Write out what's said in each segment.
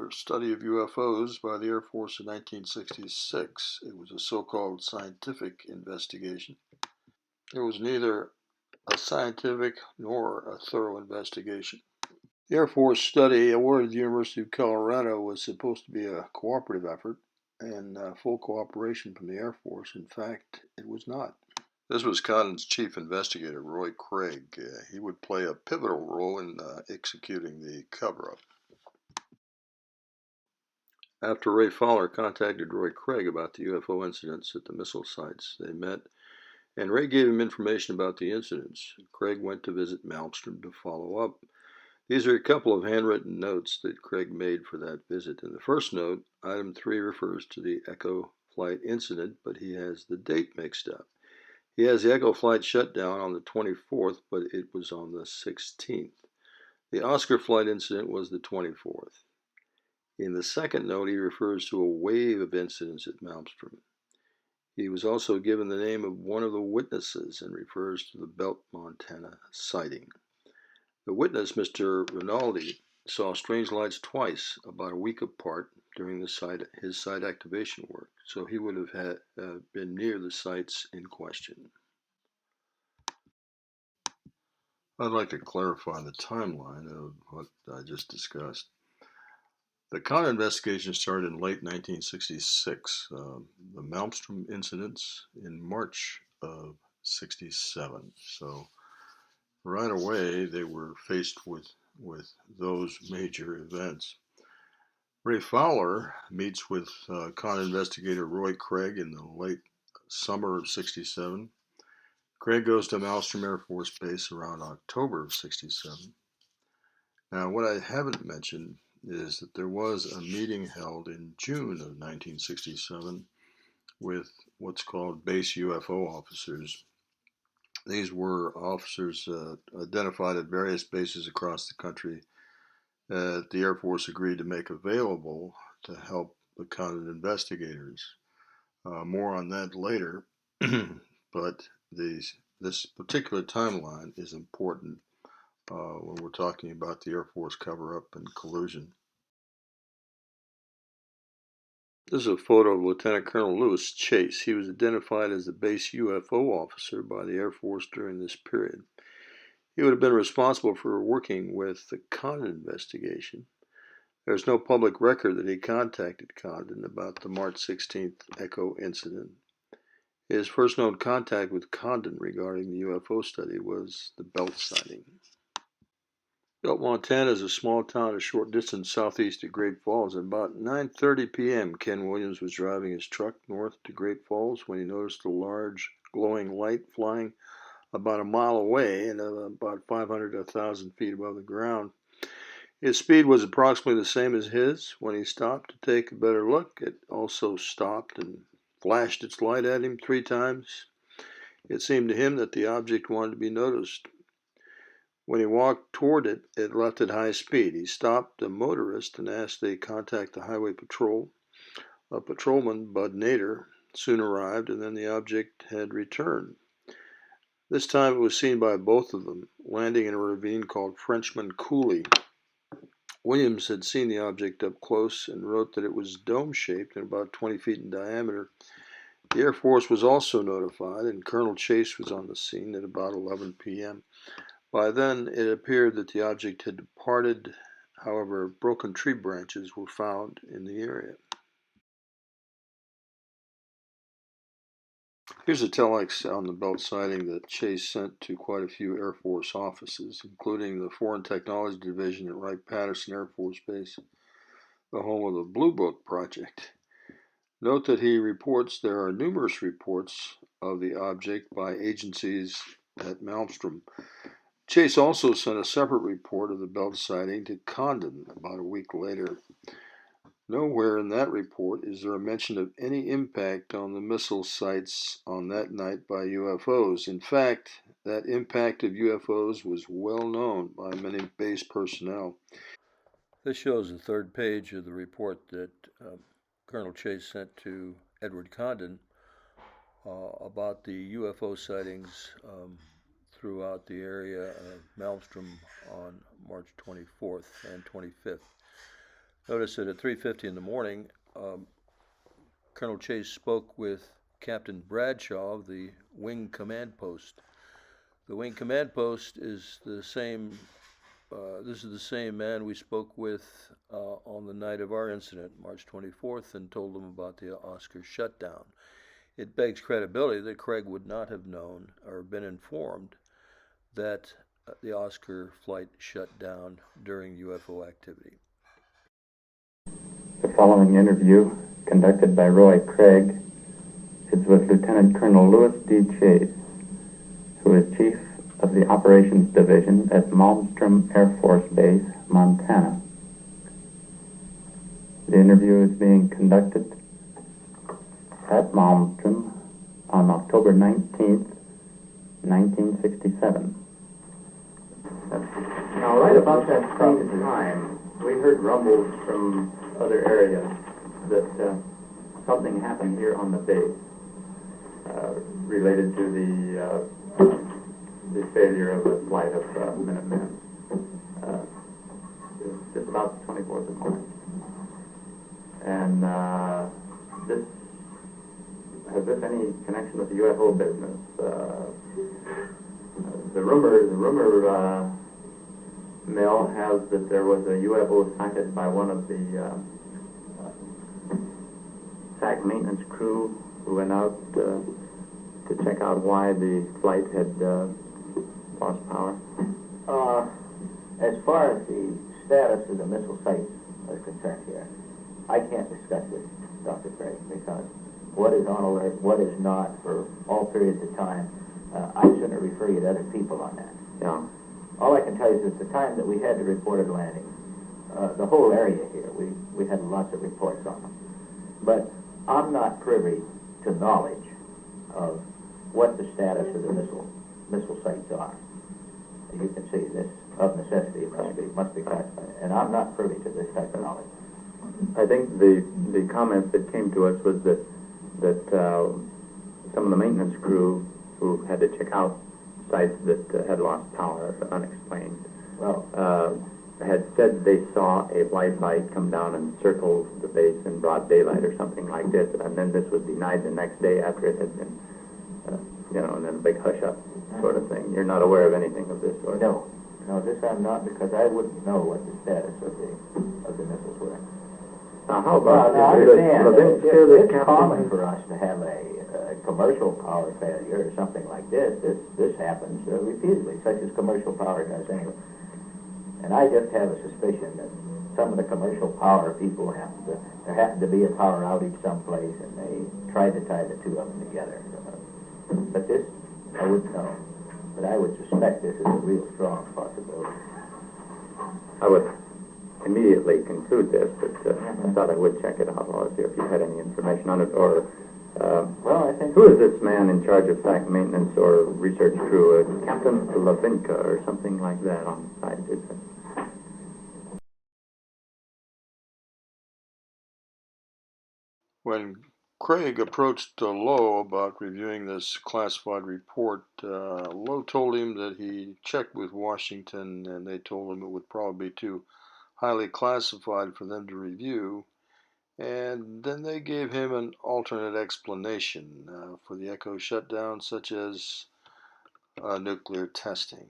Fowler study of UFOs by the Air Force in 1966. It was a so-called scientific investigation. It was neither a scientific nor a thorough investigation. The Air Force study awarded the University of Colorado was supposed to be a cooperative effort and full cooperation from the Air Force. In fact, it was not. This was Condon's chief investigator, Roy Craig. He would play a pivotal role in executing the cover-up. After Ray Fowler contacted Roy Craig about the UFO incidents at the missile sites, they met, and Ray gave him information about the incidents. Craig went to visit Malmstrom to follow up. These are a couple of handwritten notes that Craig made for that visit. In the first note, item 3 refers to the Echo flight incident, but he has the date mixed up. He has the Echo flight shutdown on the 24th, but it was on the 16th. The Oscar flight incident was the 24th. In the second note, he refers to a wave of incidents at Malmstrom. He was also given the name of one of the witnesses and refers to the Belt, Montana sighting. The witness, Mr. Rinaldi, saw strange lights twice, about a week apart, during his site activation work, so he would have been near the sites in question. I'd like to clarify the timeline of what I just discussed. The Condon investigation started in late 1966. The Malmstrom incidents in March of 67. So right away they were faced with those major events. Ray Fowler meets with Condon investigator Roy Craig in the late summer of 67. Craig goes to Malmstrom Air Force Base around October of 67. Now, what I haven't mentioned is that there was a meeting held in June of 1967 with what's called base UFO officers. These were officers identified at various bases across the country that the Air Force agreed to make available to help the Condon investigators. More on that later, but this particular timeline is important when we're talking about the Air Force cover-up and collusion. This is a photo of Lieutenant Colonel Lewis Chase. He was identified as the base UFO officer by the Air Force during this period. He would have been responsible for working with the Condon investigation. There's no public record that he contacted Condon about the March 16th Echo incident. His first known contact with Condon regarding the UFO study was the Belt sighting. Belt, Montana is a small town a short distance southeast of Great Falls. At about 9:30 p.m., Ken Williams was driving his truck north to Great Falls when he noticed a large glowing light flying about a mile away and about 500 to 1,000 feet above the ground. His speed was approximately the same as his. When he stopped to take a better look, it also stopped and flashed its light at him 3 times. It seemed to him that the object wanted to be noticed. When he walked toward it, it left at high speed. He stopped the motorist and asked they contact the highway patrol. A patrolman, Bud Nader, soon arrived, and then the object had returned. This time it was seen by both of them, landing in a ravine called Frenchman Coulee. Williams had seen the object up close and wrote that it was dome-shaped and about 20 feet in diameter. The Air Force was also notified, and Colonel Chase was on the scene at about 11 p.m. By then, it appeared that the object had departed. However, broken tree branches were found in the area. Here's a telex on the Belt sighting that Chase sent to quite a few Air Force offices, including the Foreign Technology Division at Wright-Patterson Air Force Base, the home of the Blue Book Project. Note that he reports there are numerous reports of the object by agencies at Malmstrom. Chase also sent a separate report of the Belt sighting to Condon about a week later. Nowhere in that report is there a mention of any impact on the missile sites on that night by UFOs. In fact, that impact of UFOs was well known by many base personnel. This shows the third page of the report that Colonel Chase sent to Edward Condon about the UFO sightings throughout the area of Malmstrom on March 24th and 25th. Notice that at 3:50 in the morning, Colonel Chase spoke with Captain Bradshaw of the Wing Command Post. The Wing Command Post is the same. This is the same man we spoke with on the night of our incident, March 24th, and told him about the Oscar shutdown. It begs credibility that Craig would not have known or been informed that the Oscar flight shut down during UFO activity. The following interview, conducted by Roy Craig, is with Lieutenant Colonel Louis D. Chase, who is Chief of the Operations Division at Malmstrom Air Force Base, Montana. The interview is being conducted at Malmstrom on October 19th, 1967. Now, right about that same time, we heard rumbles from other areas that something happened here on the base related to the failure of a flight of Minutemen. It was just about the 24th of March. And this, has this any connection with the UFO business? The rumor mill has that there was a UFO sighted by one of the SAC maintenance crew who went out to check out why the flight had lost power. As far as the status of the missile sites is concerned here, I can't discuss with Dr. Craig because what is on alert, what is not for all periods of time, I'd sooner refer you to other people on that. Yeah. All I can tell you is at the time that we had the reported landing, the whole area here, we had lots of reports on them. But I'm not privy to knowledge of what the status of the missile sites are. You can see this, of necessity, must be classified. And I'm not privy to this type of knowledge. I think the comments that came to us was that some of the maintenance crew who had to check out sites that had lost power unexplained had said they saw a white light come down and circle the base in broad daylight or something like this, and then this was denied the next day after it had been and then a big hush-up sort of thing. You're not aware of anything of this sort? No, this I'm not, because I wouldn't know what the status of the missiles were. Now, how about... Now, understand, it's common for us to have a commercial power failure or something like this. This happens repeatedly, such as commercial power does anyway. And I just have a suspicion that some of the commercial power people there happened to be a power outage someplace, and they tried to tie the two of them together. But this, I wouldn't know. But I would suspect this is a real strong possibility. I would immediately conclude this, but I thought I would check it out or see if you had any information on it. Or well, I think... Who is this man in charge of site maintenance or research crew? Captain Lavinka or something like that on site, is it? When Craig approached Lowe about reviewing this classified report, Lowe told him that he checked with Washington and they told him it would probably be too highly classified for them to review, and then they gave him an alternate explanation for the Echo shutdown, such as nuclear testing.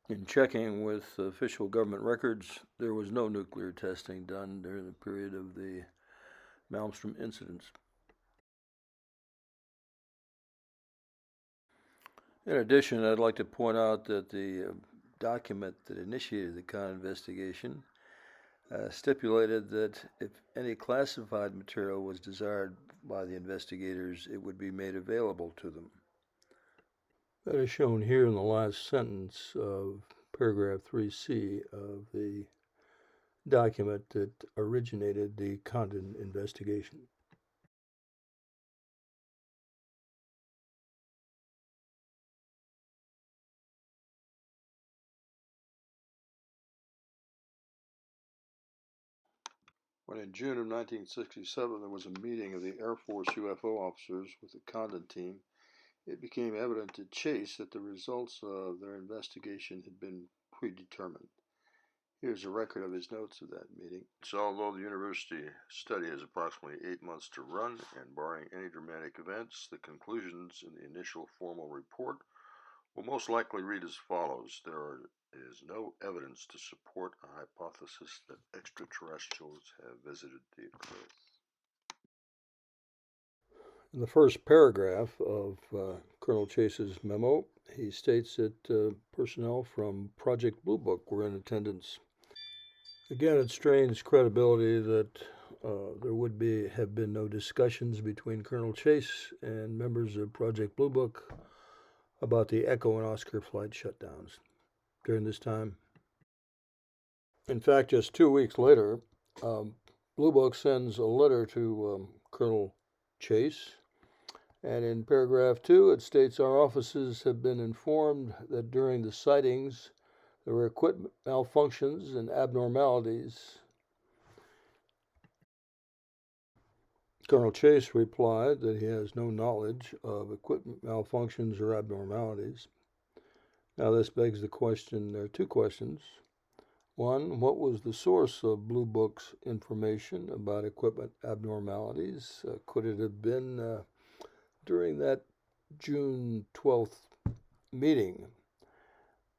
In checking with official government records, there was no nuclear testing done during the period of the Malmstrom incidents. In addition, I'd like to point out that the document that initiated the Condon investigation stipulated that if any classified material was desired by the investigators, it would be made available to them. That is shown here in the last sentence of paragraph 3C of the document that originated the Condon investigation. When in June of 1967 there was a meeting of the Air Force UFO officers with the Condon team, it became evident to Chase that the results of their investigation had been predetermined. Here's a record of his notes of that meeting. So, although the university study has approximately 8 months to run, and barring any dramatic events, the conclusions in the initial formal report will most likely read as follows. There is no evidence to support a hypothesis that extraterrestrials have visited the Earth. In the first paragraph of Colonel Chase's memo, he states that personnel from Project Blue Book were in attendance. Again, it strains credibility that there would have been no discussions between Colonel Chase and members of Project Blue Book about the Echo and Oscar flight shutdowns during this time. In fact, just 2 weeks later, Blue Book sends a letter to Colonel Chase, and in paragraph 2 it states, "Our offices have been informed that during the sightings there were equipment malfunctions and abnormalities." Colonel Chase replied that he has no knowledge of equipment malfunctions or abnormalities. Now this begs the question, there are two questions. One, what was the source of Blue Book's information about equipment abnormalities? Could it have been during that June 12th meeting?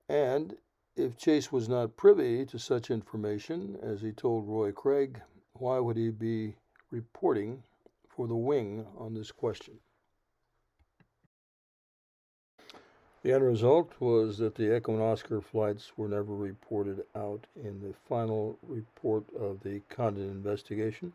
And if Chase was not privy to such information, as he told Roy Craig, why would he be reporting for the wing on this question? The end result was that the Echo and Oscar flights were never reported out in the final report of the Condon investigation.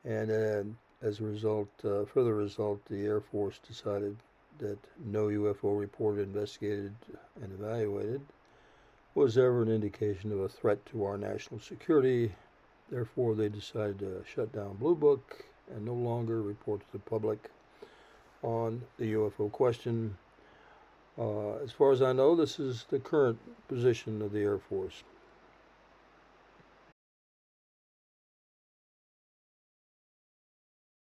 And as a result, further result, the Air Force decided that no UFO report investigated and evaluated was ever an indication of a threat to our national security. Therefore, they decided to shut down Blue Book and no longer report to the public on the UFO question. As far as I know, this is the current position of the Air Force.